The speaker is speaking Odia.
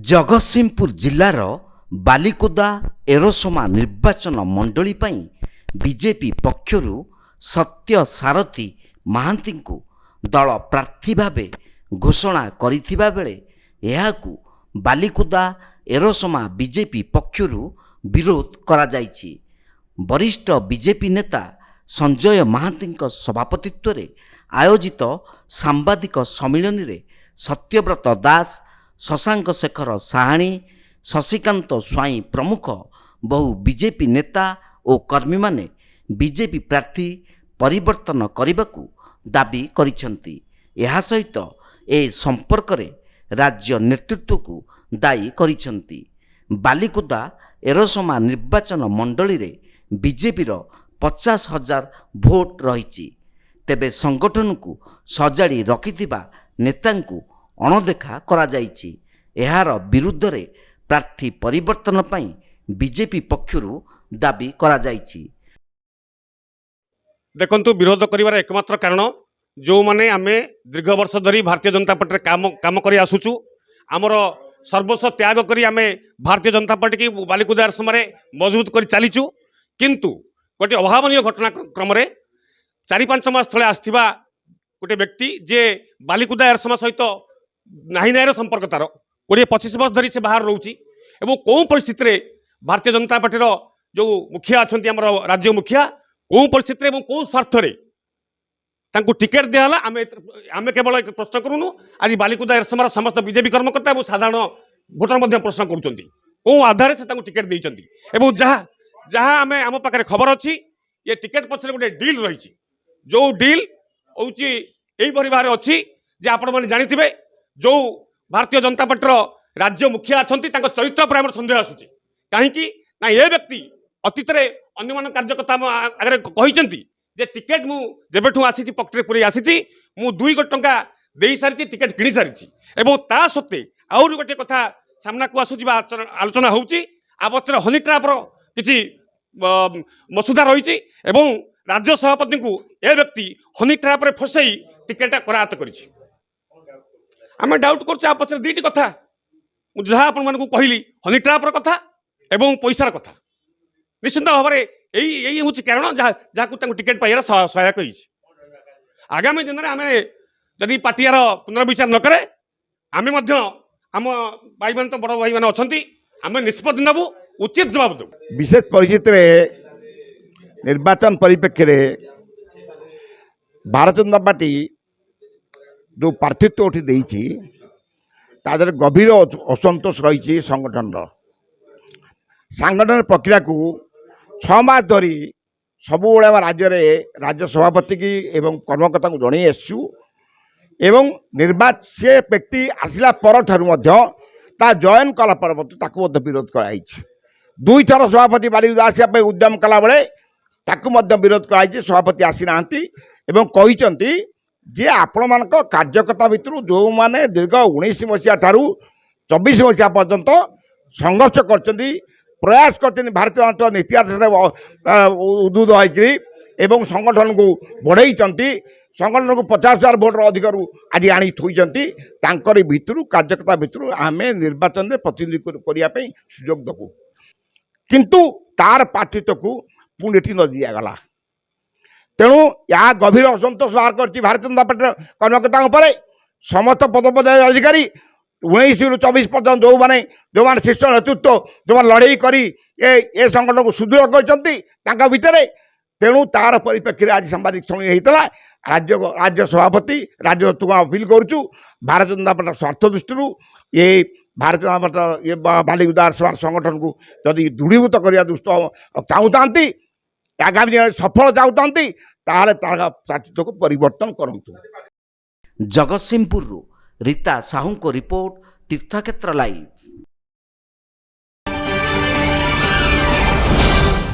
ଜଗତସିଂହପୁର ଜିଲ୍ଲାର ବାଲିକୁଦା ଏରସମା ନିର୍ବାଚନ ମଣ୍ଡଳୀ ପାଇଁ ବିଜେପି ପକ୍ଷରୁ ସତ୍ୟ ସାରଥୀ ମହାନ୍ତିଙ୍କୁ ଦଳ ପ୍ରାର୍ଥୀ ଭାବେ ଘୋଷଣା କରିଥିବା ବେଳେ ଏହାକୁ ବାଲିକୁଦା ଏରସମା ବିଜେପି ପକ୍ଷରୁ ବିରୋଧ କରାଯାଇଛି। ବରିଷ୍ଠ ବିଜେପି ନେତା ସଞ୍ଜୟ ମହାନ୍ତିଙ୍କ ସଭାପତିତ୍ୱରେ ଆୟୋଜିତ ସାମ୍ବାଦିକ ସମ୍ମିଳନୀରେ ସତ୍ୟବ୍ରତ ଦାସ, ଶଶାଙ୍କ ଶେଖର ସାହାଣୀ, ଶଶିକାନ୍ତ ସ୍ୱାଇଁ ପ୍ରମୁଖ ବହୁ ବିଜେପି ନେତା ଓ କର୍ମୀମାନେ ବିଜେପି ପ୍ରାର୍ଥୀ ପରିବର୍ତ୍ତନ କରିବାକୁ ଦାବି କରିଛନ୍ତି। ଏହା ସହିତ ଏ ସମ୍ପର୍କରେ ରାଜ୍ୟ ନେତୃତ୍ୱକୁ ଦାୟୀ କରିଛନ୍ତି। ବାଲିକୁଦା ଏରସମା ନିର୍ବାଚନ ମଣ୍ଡଳୀରେ ବିଜେପିର 50,000 ଭୋଟ ରହିଛି। ତେବେ ସଂଗଠନକୁ ସଜାଡ଼ି ରଖିଥିବା ନେତାଙ୍କୁ ଅଣଦେଖା କରାଯାଇଛି। ଏହାର ବିରୁଦ୍ଧରେ ପ୍ରାର୍ଥୀ ପରିବର୍ତ୍ତନ ପାଇଁ ବିଜେପି ପକ୍ଷରୁ ଦାବି କରାଯାଇଛି। ଦେଖନ୍ତୁ, ବିରୋଧ କରିବାର ଏକମାତ୍ର କାରଣ ଯେଉଁମାନେ ଆମେ ଦୀର୍ଘ ବର୍ଷ ଧରି ଭାରତୀୟ ଜନତା ପାର୍ଟିରେ କାମ କରି ଆସୁଛୁ, ଆମର ସର୍ବସ୍ୱ ତ୍ୟାଗ କରି ଆମେ ଭାରତୀୟ ଜନତା ପାର୍ଟିକି ବାଲିକୁଦା ଏରସମାରେ ମଜବୁତ କରି ଚାଲିଛୁ। କିନ୍ତୁ ଗୋଟିଏ ଅଭାବନୀୟ ଘଟଣାକ୍ରମରେ 4-5 ମାସ ତଳେ ଆସିଥିବା ଗୋଟିଏ ବ୍ୟକ୍ତି ଯେ ବାଲିକୁଦା ଏରସମା ସହିତ ନାହିଁ ନାହିଁର ସମ୍ପର୍କ, ତାର 20-25 ବର୍ଷ ଧରି ସେ ବାହାରେ ରହୁଛି ଏବଂ କେଉଁ ପରିସ୍ଥିତିରେ ଭାରତୀୟ ଜନତା ପାର୍ଟିର ଯେଉଁ ମୁଖିଆ ଅଛନ୍ତି, ଆମର ରାଜ୍ୟ ମୁଖିଆ, କେଉଁ ପରିସ୍ଥିତିରେ ଏବଂ କେଉଁ ସ୍ୱାର୍ଥରେ ତାଙ୍କୁ ଟିକେଟ୍ ଦିଆହେଲା, ଆମେ କେବଳ ପ୍ରଶ୍ନ କରୁନୁ। ଆଜି ବାଲିକୁଦା ଏରସମାର ସମସ୍ତ ବିଜେପି କର୍ମକର୍ତ୍ତା ଏବଂ ସାଧାରଣ ଭୋଟର ମଧ୍ୟ ପ୍ରଶ୍ନ କରୁଛନ୍ତି କେଉଁ ଆଧାରରେ ସେ ତାଙ୍କୁ ଟିକେଟ୍ ଦେଇଛନ୍ତି। ଏବଂ ଯାହା ଆମ ପାଖରେ ଖବର ଅଛି, ଏ ଟିକେଟ୍ ପଛରେ ଗୋଟେ ଡିଲ୍ ରହିଛି। ଯେଉଁ ଡିଲ୍ ହେଉଛି ଏଇପରି ଭାବରେ ଅଛି ଯେ ଆପଣମାନେ ଜାଣିଥିବେ, ଯେଉଁ ଭାରତୀୟ ଜନତା ପାର୍ଟିର ରାଜ୍ୟ ମୁଖିଆ ଅଛନ୍ତି ତାଙ୍କ ଚରିତ୍ର ଉପରେ ଆମର ସନ୍ଦେହ ଆସୁଛି। କାହିଁକି ନା ଏ ବ୍ୟକ୍ତି ଅତୀତରେ ଅନ୍ୟମାନଙ୍କ କାର୍ଯ୍ୟକର୍ତ୍ତା ଆମ ଆଗରେ କହିଛନ୍ତି ଯେ ଟିକେଟ୍ ମୁଁ ଯେବେଠୁ ଆସିଛି ପକେଟରେ ପୁରେଇ ଆସିଛି, ମୁଁ 2 କୋଟି ଟଙ୍କା ଦେଇସାରିଛି, ଟିକେଟ୍ କିଣି ସାରିଛି। ଏବଂ ତା ସତ୍ତ୍ୱେ ଆହୁରି ଗୋଟିଏ କଥା ସାମ୍ନାକୁ ଆସୁଛି ବା ଆଲୋଚନା ହେଉଛି, ଆ ପଛରେ ହନି ଟ୍ରାପ୍ର କିଛି ମସୁଧା ରହିଛି ଏବଂ ରାଜ୍ୟ ସଭାପତିଙ୍କୁ ଏ ବ୍ୟକ୍ତି ହନି ଟ୍ରାପ୍ରେ ଫସାଇ ଟିକେଟ୍ଟା କରାୟତ୍ତ କରିଛି। ଆମେ ଡାଉଟ୍ କରୁଛୁ ଆ ପଛରେ 2ଟି କଥା। ମୁଁ ଯାହା ଆପଣମାନଙ୍କୁ କହିଲି, ହନି ଟ୍ରାପ୍ର କଥା ଏବଂ ପଇସାର କଥା। ନିଶ୍ଚିନ୍ତ ଭାବରେ ଏଇ ହେଉଛି କାରଣ ଯାହାକୁ ତାଙ୍କୁ ଟିକେଟ୍ ପାଇବାର ସହାୟକ ହେଇଛି। ଆଗାମୀ ଦିନରେ ଆମେ ଯଦି ପାର୍ଟିର ପୁନର୍ବିଚାର ନ କରେ, ଆମେ ମଧ୍ୟ ଆମ ଭାଇମାନେ ତ ବଡ଼ ଭାଇମାନେ ଅଛନ୍ତି, ଆମେ ନିଷ୍ପତ୍ତି ନେବୁ, ଉଚିତ ଜବାବ ଦେବୁ। ବିଶେଷ ପରିସ୍ଥିତିରେ ନିର୍ବାଚନ ପରିପ୍ରେକ୍ଷୀରେ ଭାରତୀୟ ଜନତା ପାର୍ଟି ଯେଉଁ ପ୍ରାର୍ଥୀତ୍ୱ ଉଠି ଦେଇଛି, ତା ଦେହରେ ଗଭୀର ଅସନ୍ତୋଷ ରହିଛି। ସାଂଗଠନିକ ପ୍ରକ୍ରିୟାକୁ 6 ମାସ ଧରି ସବୁବେଳେ ଆମ ରାଜ୍ୟରେ ରାଜ୍ୟ ସଭାପତି କି ଏବଂ କର୍ମକର୍ତ୍ତାଙ୍କୁ ଜଣାଇ ଆସିଛୁ ଏବଂ ସେ ବ୍ୟକ୍ତି ଆସିଲା ପରଠାରୁ ମଧ୍ୟ ତା ଜଏନ୍ କଲା ପରେ ମଧ୍ୟ ତାକୁ ମଧ୍ୟ ବିରୋଧ କରାଯାଇଛି। 2 ଥର ସଭାପତି ବାଲିକୁଦା ଆସିବା ପାଇଁ ଉଦ୍ୟମ କଲାବେଳେ ତାକୁ ମଧ୍ୟ ବିରୋଧ କରାଯାଇଛି। ସଭାପତି ଆସିନାହାନ୍ତି ଏବଂ କହିଛନ୍ତି ଯେ ଆପଣମାନଙ୍କ କାର୍ଯ୍ୟକର୍ତ୍ତା ଭିତରୁ ଯେଉଁମାନେ ଦୀର୍ଘ 19 ମସିହା ଠାରୁ 24 ମସିହା ପର୍ଯ୍ୟନ୍ତ ସଂଘର୍ଷ କରିଛନ୍ତି, ପ୍ରୟାସ କରିଛନ୍ତି ଭାରତୀୟ ଜନତା ନୀତି ଆଦର୍ଶରେ ଉଦ୍ବୁଦ୍ଧ ହୋଇକରି ଏବଂ ସଂଗଠନକୁ ବଢ଼େଇଛନ୍ତି, ସଂଗଠନକୁ 50,000 ଭୋଟର ଅଧିକରୁ ଆଜି ଆଣି ଥୋଇଛନ୍ତି, ତାଙ୍କରି ଭିତରୁ କାର୍ଯ୍ୟକର୍ତ୍ତା ଭିତରୁ ଆମେ ନିର୍ବାଚନରେ ପ୍ରତିନିଧିତ୍ୱ କରିବା ପାଇଁ ସୁଯୋଗ ଦେବୁ। କିନ୍ତୁ ତାର ପ୍ରାର୍ଥୀତ୍ୱକୁ ପୁଣି ଏଠି ନ ଦିଆଗଲା। ତେଣୁ ଏହା ଗଭୀର ଅସନ୍ତୋଷ ବାହାର କରିଛି ଭାରତୀୟ ଜନତା ପାର୍ଟିର କର୍ମକର୍ତ୍ତାଙ୍କ ଉପରେ। ସମସ୍ତ ପଦପଦବୀ ଅଧିକାରୀ 19ରୁ 24 ପର୍ଯ୍ୟନ୍ତ ଯେଉଁମାନେ ଶୀର୍ଷ ନେତୃତ୍ୱ ଯେଉଁମାନେ ଲଢ଼େଇ କରି ଏ ସଂଗଠନକୁ ସୁଦୃଢ଼ କରିଛନ୍ତି ତାଙ୍କ ଭିତରେ। ତେଣୁ ତାର ପରିପ୍ରେକ୍ଷୀରେ ଆଜି ସାମ୍ବାଦିକ ସମ୍ମିଳନୀ ହେଇଥିଲା। ରାଜ୍ୟ ସଭାପତି ରାଜ୍ୟ ନେତୃତ୍ୱକୁ ଅପିଲ କରୁଛୁ, ଭାରତୀୟ ଜନତା ପାର୍ଟିର ସ୍ୱାର୍ଥ ଦୃଷ୍ଟିରୁ ଏ ଭାରତୀୟ ଜନତା ପାର୍ଟିର ବାଲିକୁଦା ସଂଗଠନକୁ ଯଦି ଦୃଢ଼ୀଭୂତ କରିବା ଚାହୁଁଥାନ୍ତି, ଆଗାମୀ ଦିନରେ ସଫଳ ଚାହୁଁଥାନ୍ତି, ତାହେଲେ ତାର ପ୍ରାର୍ଥୀତ୍ୱକୁ ପରିବର୍ତ୍ତନ କରନ୍ତୁ। ଜଗତସିଂହପୁରରୁ ରୀତା ସାହୁଙ୍କ ରିପୋର୍ଟ, ତୀର୍ଥକ୍ଷେତ୍ର ଲାଇଭ୍।